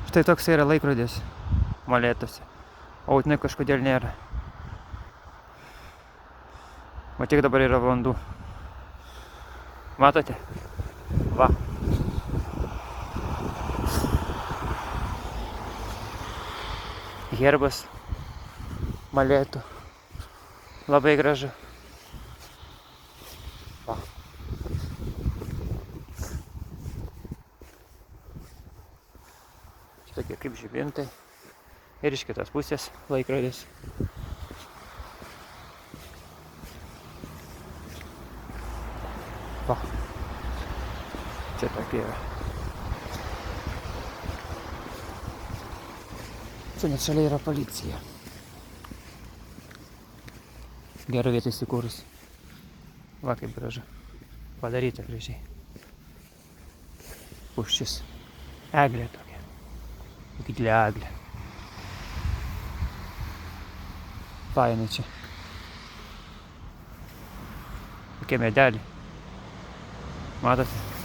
Štai toks yra laikrodis Molėtuose. O Utenai kažkodėl nėra. O tiek dabar yra valandų. Matote? Va. Herbas Molėtų. Labai gražu. Va. Tokie kaip žibintai. Ir iš kitos pusės laikrodis. Va. Čia tokie yra. Čia net šalia yra policija. Gerą vietą įsikūrus. Va kaip gražu. Padaryta gražiai. Pušis. Eglė tokia. Didelė eglė. Fainai čia. Tokie medeliai. Matote?